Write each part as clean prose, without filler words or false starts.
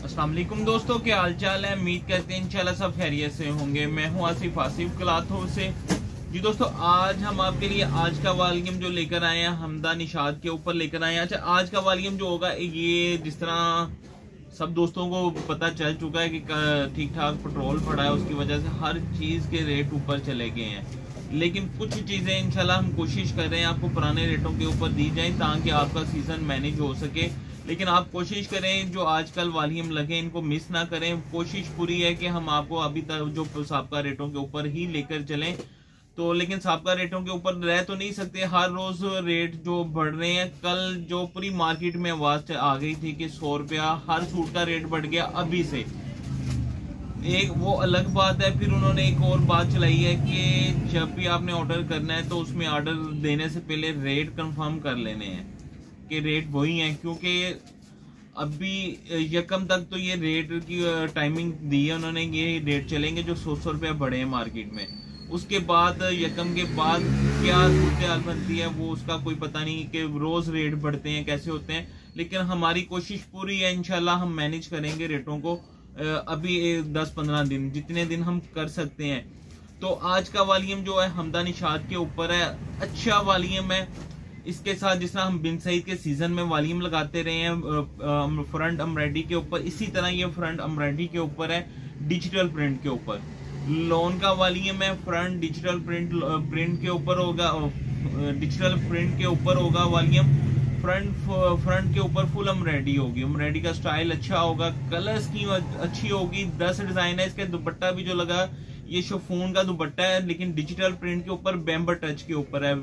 अस्सलाम वालेकुम दोस्तों, क्या हाल चाल है। उम्मीद करते हैं इंशाल्लाह सब खैरियत से होंगे। मैं हूं आसिफ क्लाथों से। जी दोस्तों, आज हम आपके लिए आज का वॉल्यूम जो लेकर आए हैं हमदा निशाद के ऊपर लेकर आए हैं। अच्छा, आज का वॉल्यूम जो होगा ये जिस तरह सब दोस्तों को पता चल चुका है कि ठीक ठाक पेट्रोल पड़ा है, उसकी वजह से हर चीज के रेट ऊपर चले गए हैं। लेकिन कुछ चीजें इंशाल्लाह हम कोशिश कर रहे हैं आपको पुराने रेटों के ऊपर दी जाए ताकि आपका सीजन मैनेज हो सके। लेकिन आप कोशिश करें जो आजकल वॉल्यूम लगे इनको मिस ना करें। कोशिश पूरी है कि हम आपको अभी तक जो साबका रेटों के ऊपर ही लेकर चलें। तो लेकिन साबका रेटों के ऊपर रह तो नहीं सकते, हर रोज रेट जो बढ़ रहे हैं। कल जो पूरी मार्केट में आवाज आ गई थी कि 100 रुपया हर सूट का रेट बढ़ गया अभी से, एक वो अलग बात है। फिर उन्होंने एक और बात चलाई है कि जब भी आपने ऑर्डर करना है तो उसमें ऑर्डर देने से पहले रेट कंफर्म कर लेने हैं कि रेट वही है, क्योंकि अभी यकम तक तो ये रेट की टाइमिंग दी है उन्होंने, ये रेट चलेंगे जो 100 रुपया बढ़े हैं मार्केट में। उसके बाद यकम के बाद क्या सूरत बनती है वो उसका कोई पता नहीं कि रोज रेट बढ़ते हैं कैसे होते हैं। लेकिन हमारी कोशिश पूरी है, इंशाल्लाह हम मैनेज करेंगे रेटों को अभी 10-15 दिन जितने दिन हम कर सकते हैं। तो आज का वॉल्यूम जो है हमदा निशाद के ऊपर है, अच्छा वॉल्यूम है। इसके साथ जिस तरह हम बिन सईद के सीजन में वॉल्यूम लगाते रहे हैं फ्रंट एम्ब्रॉयडरी के ऊपर, इसी तरह ये फ्रंट एम्ब्रॉयडरी के ऊपर है डिजिटल प्रिंट के ऊपर। लोन का वॉल्यूम है फ्रंट डिजिटल प्रिंट के ऊपर होगा, डिजिटल प्रिंट के ऊपर होगा वॉल्यूम। फ्रंट के ऊपर फुल एम्ब्रॉयडरी होगी, एम्ब्रॉयडरी का स्टाइल अच्छा होगा, कलर स्कीम अच्छी होगी। 10 डिजाइन है। इसके दुपट्टा भी जो लगा ये शिफॉन का दुपट्टा है, लेकिन डिजिटल प्रिंट के ऊपर बैम्बर टच के ऊपर है,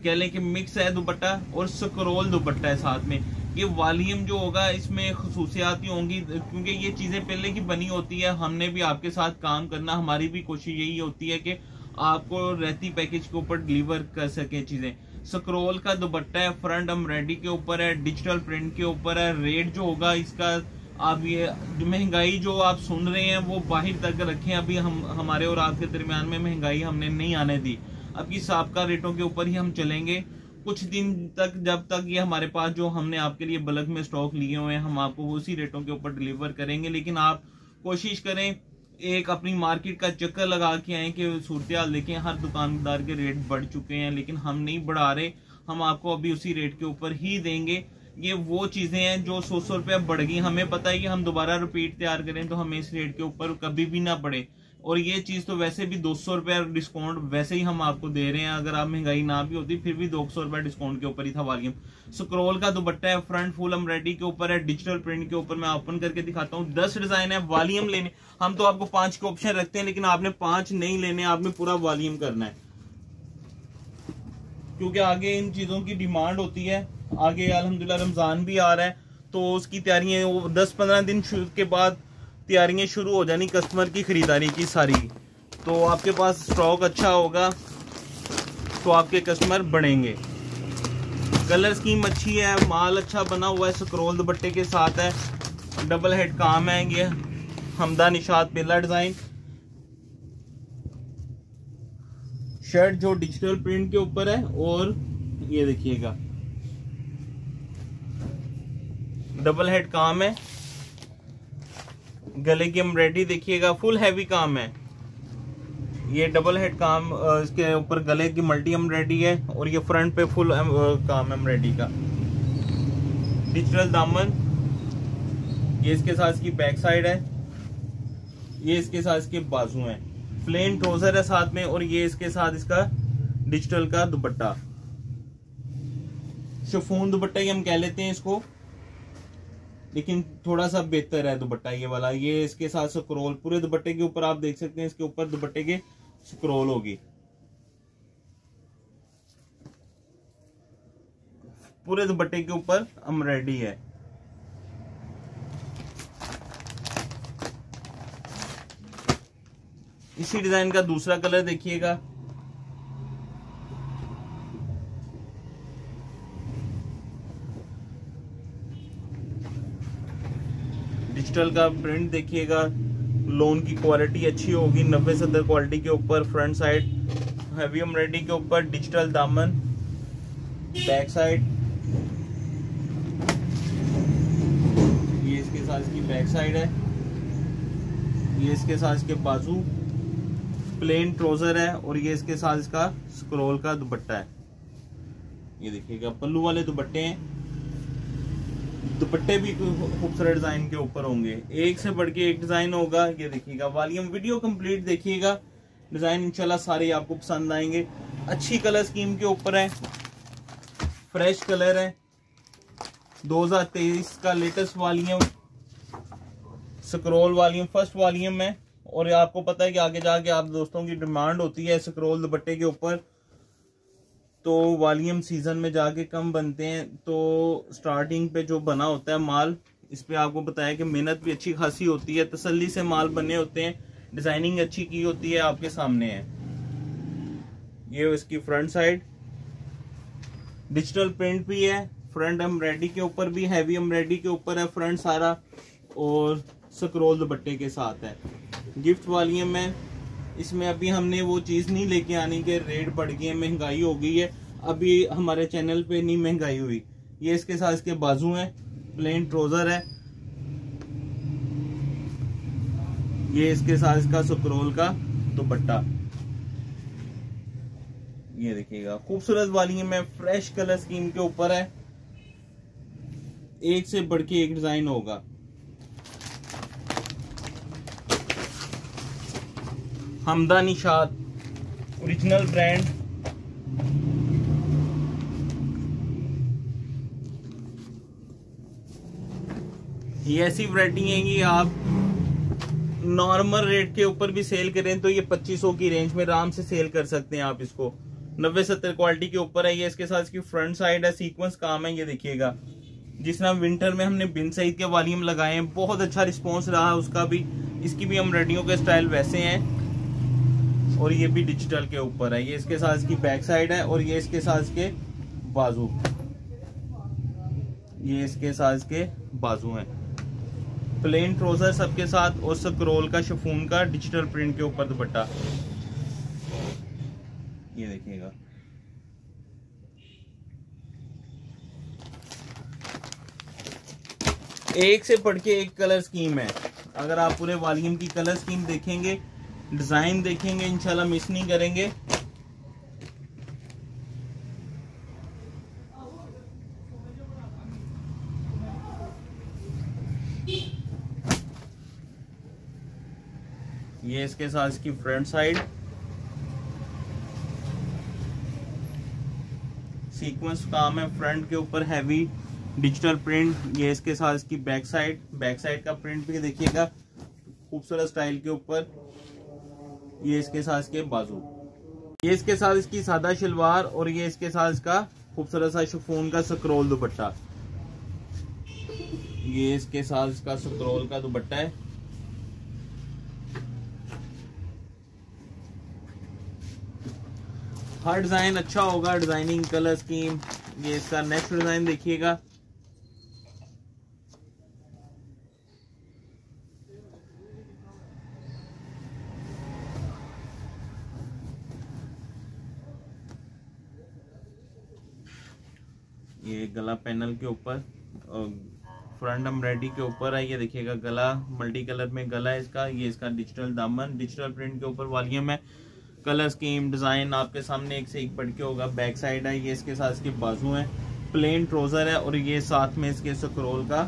कह लें कि मिक्स है दुपट्टा और स्क्रोल दुपट्टा है साथ में। ये वॉल्यूम जो होगा इसमें खसूसियात होंगी क्योंकि ये चीजें पहले की बनी होती है। हमने भी आपके साथ काम करना, हमारी भी कोशिश यही होती है कि आपको रहती पैकेज के ऊपर डिलीवर कर सके चीजें। स्क्रोल का दुपट्टा है, फ्रंट एम्ब्रॉयडरी के ऊपर है, डिजिटल प्रिंट के ऊपर है। रेट जो होगा इसका आप ये महंगाई जो आप सुन रहे हैं वो बाहर तक रखें। अभी हम हमारे और आपके दरमियान में महंगाई हमने नहीं आने दी। अब की साबका रेटों के ऊपर ही हम चलेंगे कुछ दिन तक, जब तक ये हमारे पास जो हमने आपके लिए बल्क में स्टॉक लिए हुए हैं हम आपको उसी रेटों के ऊपर डिलीवर करेंगे। लेकिन आप कोशिश करें एक अपनी मार्केट का चक्कर लगा के आए कि सूरत हाल देखें। हर दुकानदार के रेट बढ़ चुके हैं लेकिन हम नहीं बढ़ा रहे, हम आपको अभी उसी रेट के ऊपर ही देंगे। ये वो चीजें हैं जो 100 रुपया बढ़ गई, हमें पता है कि हम दोबारा रिपीट तैयार करें तो हमें इस रेट के ऊपर कभी भी ना पड़े। और ये चीज तो वैसे भी 200 रुपया डिस्काउंट वैसे ही हम आपको दे रहे हैं, अगर आप महंगाई ना भी होती फिर भी 200 रुपया डिस्काउंट के ऊपर ही था वॉल्यूम। स्क्रोल का दुपट्टा है, फ्रंट फुल एम्ब्रॉयडरी के ऊपर है, डिजिटल प्रिंट के ऊपर। मैं ओपन करके दिखाता हूँ। 10 डिजाइन है। वॉल्यूम लेने हम तो आपको 5 के ऑप्शन रखते हैं, लेकिन आपने 5 नहीं लेने, आपने पूरा वॉल्यूम करना है क्योंकि आगे इन चीजों की डिमांड होती है। आगे अल्हम्दुलिल्लाह रमजान भी आ रहा है तो उसकी तैयारियां 10-15 दिन के बाद तैयारियां शुरू हो जानी कस्टमर की खरीदारी की सारी। तो आपके पास स्टॉक अच्छा होगा तो आपके कस्टमर बढ़ेंगे। कलर स्कीम अच्छी है, माल अच्छा बना हुआ है, स्क्रोल दुपट्टे के साथ है, डबल हेड काम है। ये हमदा निशाद पहला डिजाइन शर्ट जो डिजिटल प्रिंट के ऊपर है, और ये देखिएगा डबल हेड काम है। गले की एम्ब्रॉयडरी देखिएगा, फुल हैवी काम है। ये डबल हेड काम, इसके ऊपर गले की मल्टी एम्ब्रॉयडरी है और ये फ्रंट पे फुल काम एम्ब्रॉयडरी का। डिजिटल दामन, ये इसके साथ इसकी बैक साइड है, ये इसके साथ इसके बाजू हैं। प्लेन ट्राउजर है साथ में, और ये इसके साथ इसका डिजिटल का दुपट्टा, शिफॉन दुपट्टा ही हम कह लेते हैं इसको, लेकिन थोड़ा सा बेहतर है दुपट्टा ये वाला। ये इसके साथ स्क्रोल पूरे दुपट्टे के ऊपर आप देख सकते हैं, इसके ऊपर दुपट्टे के स्क्रोल होगी, पूरे दुपट्टे के ऊपर एम्ब्रॉयडरी है। इसी डिजाइन का दूसरा कलर देखिएगा, डिजिटल का प्रिंट देखिएगा। लोन की क्वालिटी अच्छी होगी, 90-70 क्वालिटी के ऊपर। फ्रंट साइड हैवी एम्ब्रॉयडरी के ऊपर, डिजिटल दामन, बैक साइड ये इसके साथ इसकी बैक साइड है, ये इसके साथ इसके बाजू, प्लेन ट्राउजर है और ये इसके साथ इसका स्क्रोल का दुपट्टा है। ये देखिएगा पल्लू वाले दुपट्टे हैं, दुपट्टे भी खूबसूरत डिजाइन के ऊपर होंगे, एक से बढ़ के एक डिजाइन होगा। ये देखिएगा वॉल्यूम वीडियो कंप्लीट देखिएगा, डिजाइन इंशाल्लाह सारे आपको पसंद आएंगे। अच्छी कलर स्कीम के ऊपर है, फ्रेश कलर है, 2023 का latest volume, scroll volume first volume है। और आपको पता है कि आगे जाके आप दोस्तों की डिमांड होती है स्क्रोल दुपट्टे के ऊपर, तो वॉल्यूम सीजन में जाके कम बनते हैं, तो स्टार्टिंग पे जो बना होता है माल, इस पे आपको बताया कि मेहनत भी अच्छी खासी होती है, तसल्ली से माल बने होते हैं, डिजाइनिंग अच्छी की होती है, आपके सामने है। ये इसकी फ्रंट साइड डिजिटल प्रिंट भी है, फ्रंट एम्ब्रॉयडरी के ऊपर भी, हैवी एम्ब्रॉयडरी के ऊपर है फ्रंट सारा, और स्क्रोल दुपट्टे के साथ है। गिफ्ट वॉल्यूम है, इसमें अभी हमने वो चीज़ नहीं लेके आनी कि रेट बढ़ गई है, महंगाई हो गई है, अभी हमारे चैनल पे नहीं महंगाई हुई। ये इसके साथ इसके बाजू हैं, प्लेन ट्राउजर है, ये इसके साथ इसका स्क्रोल का दुपट्टा। ये देखिएगा खूबसूरत वॉल्यूम है, फ्रेश कलर स्कीम के ऊपर है, एक से बढ़ के एक डिजाइन होगा। हमदा निशाद ओरिजिनल ब्रांड, ये ऐसी वैरायटी है कि आप नॉर्मल रेट के ऊपर भी सेल करें तो ये 2500 की रेंज में आराम से सेल कर सकते हैं आप इसको। 90-70 क्वालिटी के ऊपर है। ये इसके साथ इसकी फ्रंट साइड है, सीक्वेंस काम है। ये देखिएगा जिस तरह विंटर में हमने बिन सईद के वॉल्यूम लगाए हैं, बहुत अच्छा रिस्पॉन्स रहा उसका भी। इसकी भी एम्ब्रॉयडरियों के स्टाइल वैसे हैं, और ये भी डिजिटल के ऊपर है। ये इसके साथ इसकी बैक साइड है, और ये इसके साथ इसके बाजू, ये इसके साथ इसके बाजू हैं। प्लेन ट्राउजर सबके साथ, और स्क्रोल का शिफॉन का डिजिटल प्रिंट के ऊपर दुपट्टा। ये देखिएगा एक से बढ़ के एक कलर स्कीम है। अगर आप पूरे वॉल्यूम की कलर स्कीम देखेंगे, डिजाइन देखेंगे, इंशाल्लाह मिस नहीं करेंगे। ये इसके साथ इसकी फ्रंट साइड, सीक्वेंस काम है, फ्रंट के ऊपर हैवी डिजिटल प्रिंट। ये इसके साथ इसकी बैक साइड, बैक साइड का प्रिंट भी देखिएगा खूबसूरत स्टाइल के ऊपर। ये इसके साथ इसके बाजू, ये इसके साथ इसकी सादा शलवार, और ये इसके साथ इसका खूबसूरत सा शिफॉन का स्क्रोल दुपट्टा। ये इसके साथ इसका स्क्रोल का दुपट्टा है। हर डिजाइन अच्छा होगा, डिजाइनिंग कलर स्कीम। ये इसका नेक्स्ट डिजाइन देखिएगा, ये गला पैनल के ऊपर, फ्रंट एम्ब्रॉयडरी के ऊपर है। ये देखिएगा गला मल्टी कलर में गला है इसका। ये इसका डिजिटल दामन, डिजिटल प्रिंट के ऊपर वॉल्यूम है। कलर स्कीम डिजाइन आपके सामने एक से एक बढ़ के होगा। बैक साइड है, ये इसके साथ इसके बाजू है, प्लेन ट्राउजर है, और ये साथ में इसके स्क्रोल का।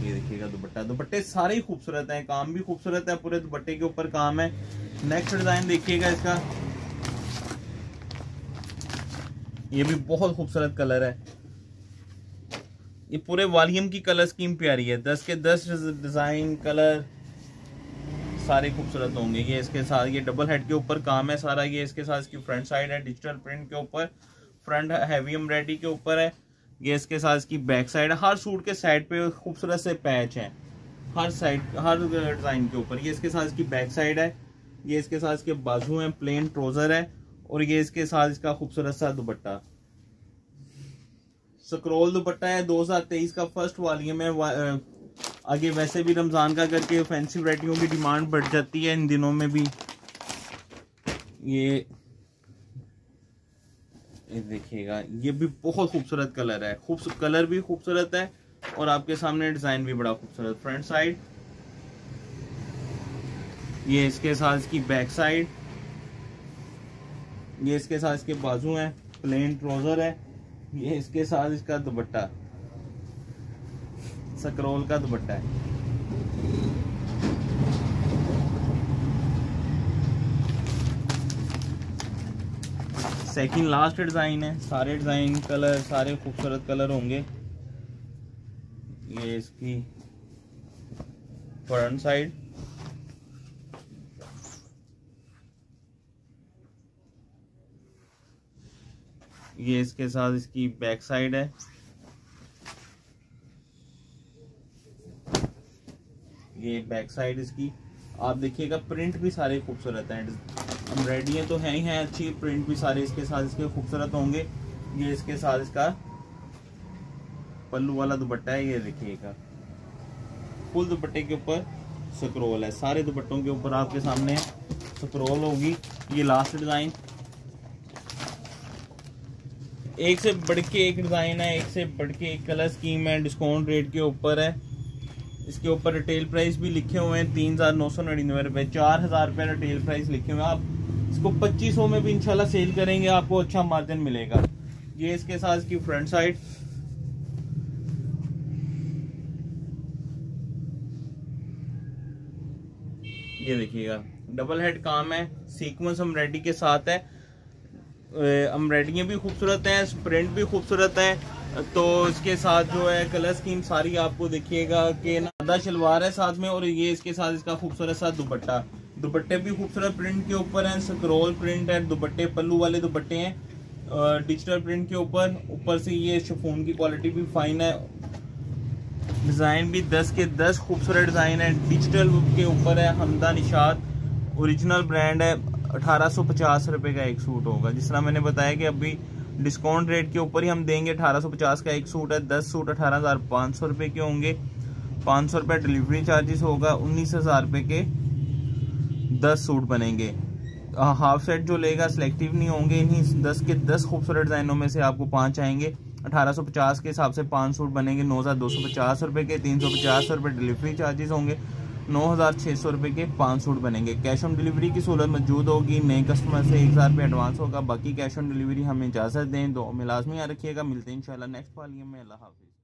ये देखिएगा दुपट्टा, दुपट्टे सारे ही खूबसूरत हैं, काम भी खूबसूरत है, पूरे दुपट्टे के ऊपर काम है। नेक्स्ट डिजाइन देखिएगा इसका, ये भी बहुत खूबसूरत कलर है। ये पूरे वॉल्यूम की कलर स्कीम प्यारी है, 10 के 10 डिजाइन कलर सारे खूबसूरत होंगे। ये इसके साथ ये डबल हेड के ऊपर काम है सारा। ये इसके साथ इसकी फ्रंट साइड है, डिजिटल प्रिंट के ऊपर, फ्रंट हैवी एम्ब्रॉयडरी के ऊपर है। ये इसके साथ इसकी बैक साइड है। हर सूट के साइड पे खूबसूरत से पैच हैं, हर साइड हर डिजाइन के ऊपर। ये इसके साथ इसकी बैक साइड है, ये इसके साथ इसके बाजू हैं, प्लेन ट्राउजर है, और ये इसके साथ इसका खूबसूरत सा दुपट्टा, स्क्रोल दुपट्टा है। 2023 का फर्स्ट वॉल्यूम है। आगे वैसे भी रमजान का करके फैंसी वैरायटियों की डिमांड बढ़ जाती है इन दिनों में भी। ये देखिएगा, ये भी बहुत खूबसूरत कलर है, कलर भी खूबसूरत है, और आपके सामने डिजाइन भी बड़ा खूबसूरत फ्रंट साइड, ये इसके साथ इसकी बैक साइड, ये इसके साथ इसके बाजू हैं, प्लेन ट्राउजर है, ये इसके साथ इसका दुपट्टा स्क्रोल का दुपट्टा है। सेकंड लास्ट डिजाइन है, सारे डिजाइन कलर सारे खूबसूरत कलर होंगे। ये इसकी फ्रंट साइड, ये इसके साथ इसकी बैक साइड है, ये बैक साइड इसकी। आप देखिएगा प्रिंट भी सारे खूबसूरत हैं, एम्ब्रॉयडरियाँ तो हैं ही हैं अच्छी, प्रिंट भी सारे इसके साथ इसके खूबसूरत होंगे। ये इसके साथ इसका पल्लू वाला दुपट्टा है, ये देखिएगा फुल दुपट्टे के ऊपर स्क्रोल है, सारे दुपट्टों के ऊपर आपके सामने स्क्रोल होगी। ये लास्ट डिजाइन, एक से बढ़ के एक डिजाइन है, एक से बढ़ के एक कलर स्कीम है, डिस्काउंट रेट के ऊपर है। इसके ऊपर रिटेल प्राइस भी लिखे हुए हैं 3,999 रुपए, 4,000 रुपए रिटेल प्राइस लिखे हुए हैं। आप इसको 2500 में भी इंशाल्लाह सेल करेंगे, आपको अच्छा मार्जिन मिलेगा। ये इसके साथ इसकी फ्रंट साइड, ये देखिएगा डबल हेड काम है, सीक्वेंस एम्ब्रॉयडरी के साथ है, एम्ब्रॉयडरी भी खूबसूरत है, प्रिंट भी खूबसूरत है। तो इसके साथ जो है कलर स्कीम सारी आपको देखिएगा कि सादा शलवार है साथ में, और ये इसके साथ इसका खूबसूरत सा दुपट्टा, दुपट्टे भी खूबसूरत प्रिंट के ऊपर हैं, स्क्रोल प्रिंट है, दुपट्टे पल्लू वाले दुपट्टे हैं डिजिटल प्रिंट के ऊपर से ये शिफॉन की क्वालिटी भी फाइन है, डिजाइन भी 10 के 10 खूबसूरत डिजाइन है, डिजिटल के ऊपर है, हमदा निशात ओरिजिनल ब्रांड है। 1850 रुपए का एक सूट होगा, जिस तरह मैंने बताया कि अभी डिस्काउंट रेट के ऊपर ही हम देंगे। 1850 का एक सूट है, 10 सूट 18,500 रुपए के होंगे, 500 रुपए डिलीवरी चार्जेस होगा, 19,000 रुपए के 10 सूट बनेंगे। हाफ सेट जो लेगा सिलेक्टिव नहीं होंगे, इन्हीं 10 के 10 खूबसूरत डिजाइनों में से आपको 5 आएंगे। 1850 के हिसाब से 5 सूट बनेंगे 9,250 रुपए के, 350 रुपए डिलीवरी चार्जेस होंगे, 9,600 रुपए के 5 सूट बनेंगे। कैश ऑन डिलीवरी की सहूलत मौजूद होगी, नए कस्टमर से 1,000 रुपये एडवांस होगा, बाकी कैश ऑन डिलीवरी हमें इजाज़त दें। दो में लाजमी याद रखिएगा। मिलते हैं इंशाल्लाह नेक्स्ट वाली में। अल्लाह हाफिज़।